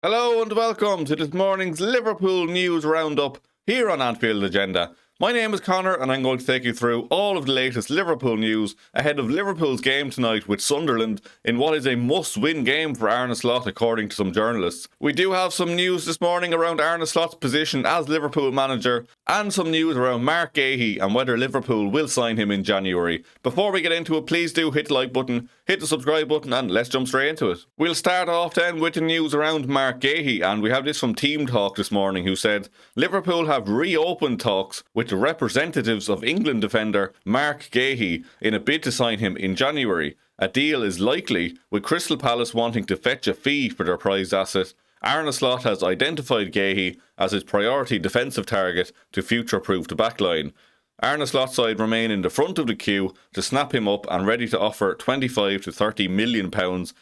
Hello and welcome to this morning's Liverpool News Roundup here on Anfield Agenda. My name is Conor and I'm going to take you through all of the latest Liverpool news ahead of Liverpool's game tonight with Sunderland in what is a must-win game for Arne Slot according to some journalists. We do have some news this morning around Arne Slot's position as Liverpool manager and some news around Marc Guehi and whether Liverpool will sign him in January. Before we get into it, please do hit the like button, hit the subscribe button and let's jump straight into it. We'll start off then with the news around Marc Guehi, and we have this from Team Talk this morning who said Liverpool have reopened talks with the representatives of England defender Marc Guehi in a bid to sign him in January. A deal is likely, with Crystal Palace wanting to fetch a fee for their prized asset. Arne Slot has identified Guehi as his priority defensive target to future-proof the backline. Arne Slot's side remain in the front of the queue to snap him up and ready to offer £25 to £30 million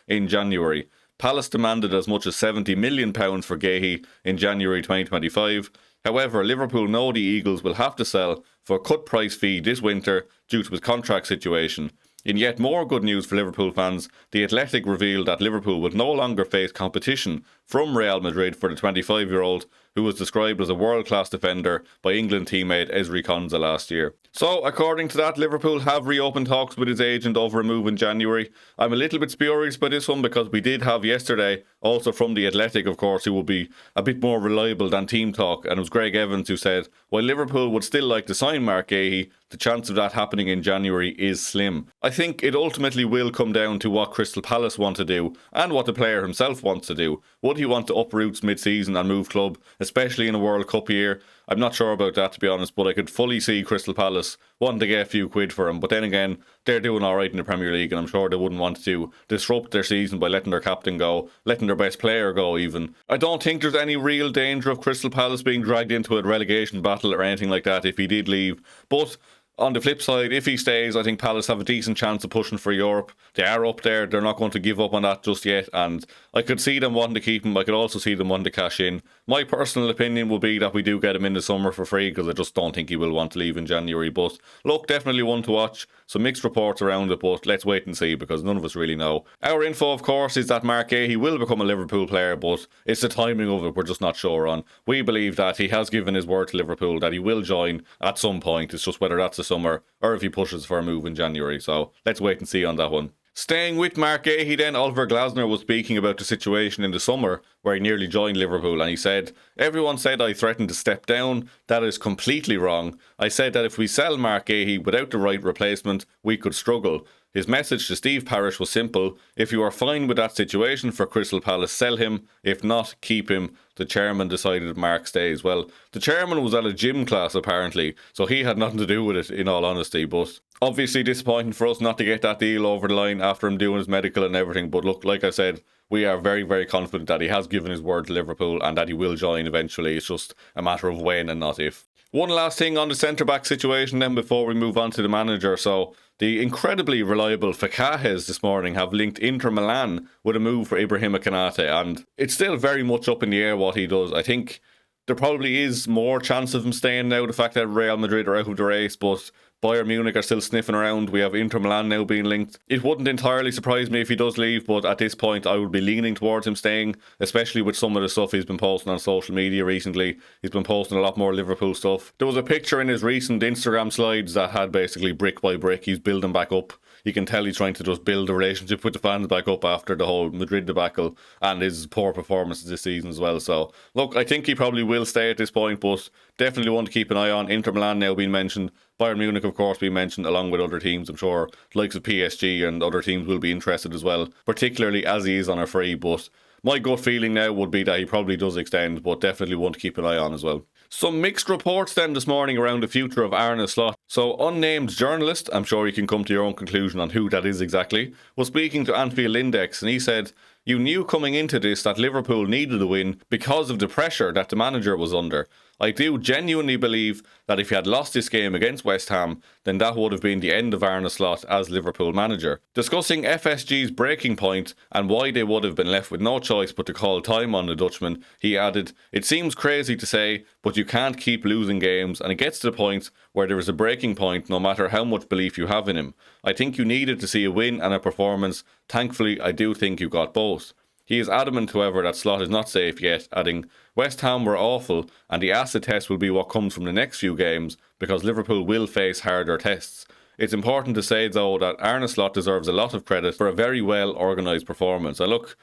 in January. Palace demanded as much as £70 million for Guehi in January 2025. However, Liverpool know the Eagles will have to sell for a cut price fee this winter due to his contract situation. In yet more good news for Liverpool fans, The Athletic revealed that Liverpool will no longer face competition from Real Madrid for the 25-year-old, who was described as a world-class defender by England teammate Ezri Konsa last year. So, according to that, Liverpool have reopened talks with his agent over a move in January. I'm a little bit spurious by this one because we did have yesterday, also from The Athletic of course, who will be a bit more reliable than Team Talk, and it was Greg Evans who said, while Liverpool would still like to sign Marc Guehi, the chance of that happening in January is slim. I think it ultimately will come down to what Crystal Palace want to do and what the player himself wants to do. Would he want to uproot mid-season and move club, especially in a World Cup year? I'm not sure about that, to be honest, but I could fully see Crystal Palace wanting to get a few quid for him. But then again, they're doing alright in the Premier League and I'm sure they wouldn't want to disrupt their season by letting their captain go, letting their best player go even. I don't think there's any real danger of Crystal Palace being dragged into a relegation battle or anything like that if he did leave. But on the flip side, if he stays, I think Palace have a decent chance of pushing for Europe. They are up there, they're not going to give up on that just yet, and I could see them wanting to keep him. I could also see them wanting to cash in. My personal opinion will be that we do get him in the summer for free, because I just don't think he will want to leave in January. But look, definitely one to watch. Some mixed reports around it, but let's wait and see, because none of us really know. Our info, of course, is that Marc Guehi will become a Liverpool player, but it's the timing of it we're just not sure on. We believe that he has given his word to Liverpool that he will join at some point. It's just whether that's the summer or if he pushes for a move in January. So let's wait and see on that one. Staying with Marc Guehi then, Oliver Glasner was speaking about the situation in the summer where he nearly joined Liverpool, and he said, everyone said I threatened to step down. That is completely wrong. I said that if we sell Marc Guehi without the right replacement, we could struggle. His message to Steve Parish was simple: if you are fine with that situation for Crystal Palace, sell him. If not, keep him. The chairman decided Marc stays. Well, the chairman was at a gym class apparently, so he had nothing to do with it in all honesty, but obviously disappointing for us not to get that deal over the line after him doing his medical and everything. But look, like I said, we are very, very confident that he has given his word to Liverpool and that he will join eventually. It's just a matter of when and not if. One last thing on the centre-back situation then before we move on to the manager. So, the incredibly reliable Facahes this morning have linked Inter Milan with a move for Ibrahima Konate, and it's still very much up in the air what he does. I think there probably is more chance of him staying now, the fact that Real Madrid are out of the race, but Bayern Munich are still sniffing around. We have Inter Milan now being linked. It wouldn't entirely surprise me if he does leave, but at this point I would be leaning towards him staying, especially with some of the stuff he's been posting on social media recently. He's been posting a lot more Liverpool stuff. There was a picture in his recent Instagram slides that had basically brick by brick he's building back up. You can tell he's trying to just build a relationship with the fans back up after the whole Madrid debacle and his poor performances this season as well. So, look, I think he probably will stay at this point, but definitely one to keep an eye on. Inter Milan now being mentioned. Bayern Munich, of course, being mentioned along with other teams. I'm sure the likes of PSG and other teams will be interested as well, particularly as he is on a free. But my gut feeling now would be that he probably does extend, but definitely one to keep an eye on as well. Some mixed reports then this morning around the future of Arne Slot. So, unnamed journalist, I'm sure you can come to your own conclusion on who that is exactly, was speaking to Anfield Index, and he said, you knew coming into this that Liverpool needed a win because of the pressure that the manager was under. I do genuinely believe that if he had lost this game against West Ham, then that would have been the end of Arne Slot as Liverpool manager. Discussing FSG's breaking point and why they would have been left with no choice but to call time on the Dutchman, he added, it seems crazy to say, but you can't keep losing games, and it gets to the point where there is a breaking point no matter how much belief you have in him. I think you needed to see a win and a performance. Thankfully, I do think you got both. He is adamant, however, that Slot is not safe yet, adding, West Ham were awful, and the acid test will be what comes from the next few games, because Liverpool will face harder tests. It's important to say, though, that Arne Slot deserves a lot of credit for a very well organised performance. And look,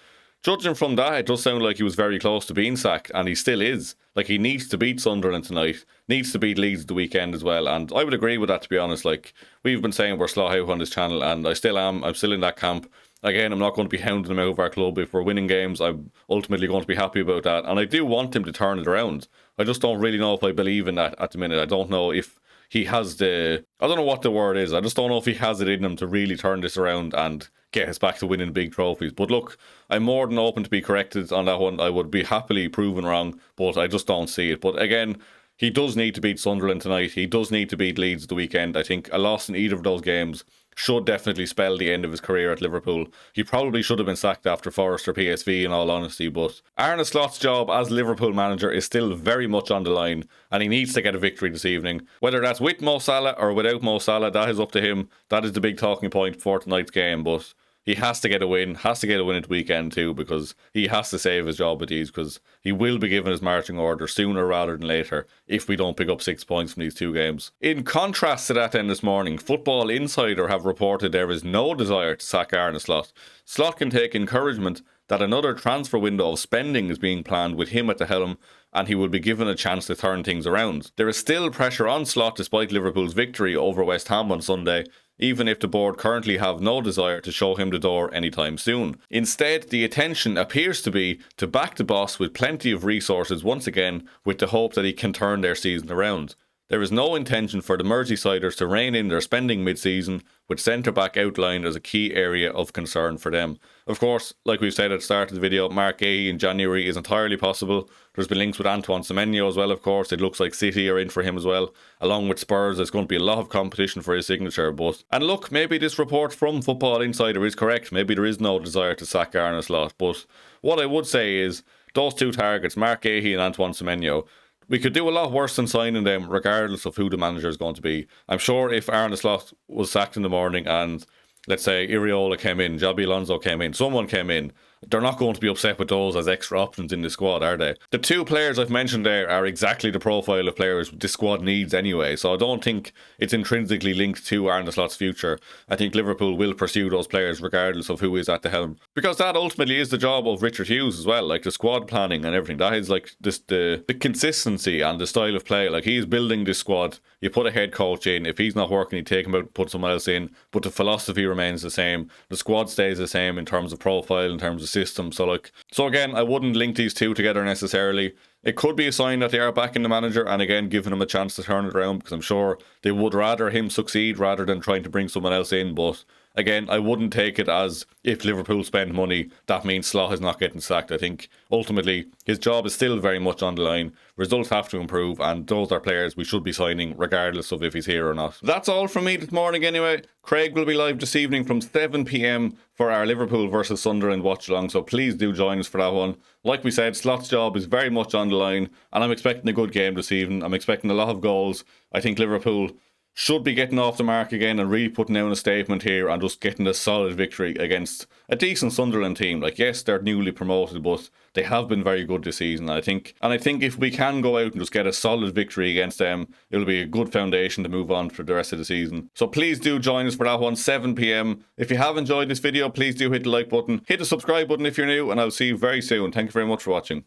judging from that, it does sound like he was very close to being sacked, and he still is. Like, he needs to beat Sunderland tonight, needs to beat Leeds the weekend as well, and I would agree with that, to be honest. Like, we've been saying we're Slot out on this channel, and I still am. I'm still in that camp. Again, I'm not going to be hounding him out of our club. If we're winning games, I'm ultimately going to be happy about that, and I do want him to turn it around. I just don't really know if I believe in that at the minute. I don't know if he has the... I don't know what the word is. I just don't know if he has it in him to really turn this around and get us back to winning big trophies. But look, I'm more than open to be corrected on that one. I would be happily proven wrong, but I just don't see it. But again, he does need to beat Sunderland tonight. He does need to beat Leeds the weekend. I think a loss in either of those games should definitely spell the end of his career at Liverpool. He probably should have been sacked after Forest or PSV, in all honesty, but Arne Slot's job as Liverpool manager is still very much on the line, and he needs to get a victory this evening. Whether that's with Mo Salah or without Mo Salah, that is up to him. That is the big talking point for tonight's game, but he has to get a win, at the weekend too, because he has to save his job with these, because he will be given his marching order sooner rather than later if we don't pick up 6 points from these two games. In contrast to that then this morning, Football Insider have reported there is no desire to sack Arne Slot. Slot can take encouragement that another transfer window of spending is being planned with him at the helm, and he will be given a chance to turn things around. There is still pressure on Slot despite Liverpool's victory over West Ham on Sunday, even if the board currently have no desire to show him the door anytime soon. Instead, the attention appears to be to back the boss with plenty of resources once again, with the hope that he can turn their season around. There is no intention for the Merseysiders to rein in their spending mid-season, with centre-back outlined as a key area of concern for them. Of course, like we've said at the start of the video, Marc Guehi in January is entirely possible. There's been links with Antoine Semenyo as well, of course. It looks like City are in for him as well. Along with Spurs, there's going to be a lot of competition for his signature. And look, maybe this report from Football Insider is correct. Maybe there is no desire to sack Arne Slot. But what I would say is, those two targets, Marc Guehi and Antoine Semenyo, we could do a lot worse than signing them regardless of who the manager is going to be. I'm sure if Arne Slot was sacked in the morning and, let's say, Iriola came in, Jabi Alonso came in, someone came in, they're not going to be upset with those as extra options in the squad, are they? The two players I've mentioned there are exactly the profile of players this squad needs anyway, so I don't think it's intrinsically linked to Arne Slot's future. I think Liverpool will pursue those players regardless of who is at the helm, because that ultimately is the job of Richard Hughes as well, like the squad planning and everything. That is like the consistency and the style of play. Like, he's building this squad. You put a head coach in, if he's not working, you take him out and put someone else in, but the philosophy remains the same. The squad stays the same in terms of profile, in terms of system. So again, I wouldn't link these two together necessarily. It could be a sign that they are backing the manager and again giving him a chance to turn it around, because I'm sure they would rather him succeed rather than trying to bring someone else in. But again, I wouldn't take it as if Liverpool spend money, that means Slot is not getting sacked. I think ultimately his job is still very much on the line. Results have to improve, and those are players we should be signing regardless of if he's here or not. That's all from me this morning anyway. Craig will be live this evening from 7 PM for our Liverpool versus Sunderland watch along, so please do join us for that one. Like we said, Slot's job is very much on the line, and I'm expecting a good game this evening. I'm expecting a lot of goals. I think Liverpool should be getting off the mark again and really putting down a statement here and just getting a solid victory against a decent Sunderland team. Like, yes, they're newly promoted, but they have been very good this season, I think. And I think if we can go out and just get a solid victory against them, it'll be a good foundation to move on for the rest of the season. So please do join us for that one, 7 PM. If you have enjoyed this video, please do hit the like button, hit the subscribe button if you're new, and I'll see you very soon. Thank you very much for watching.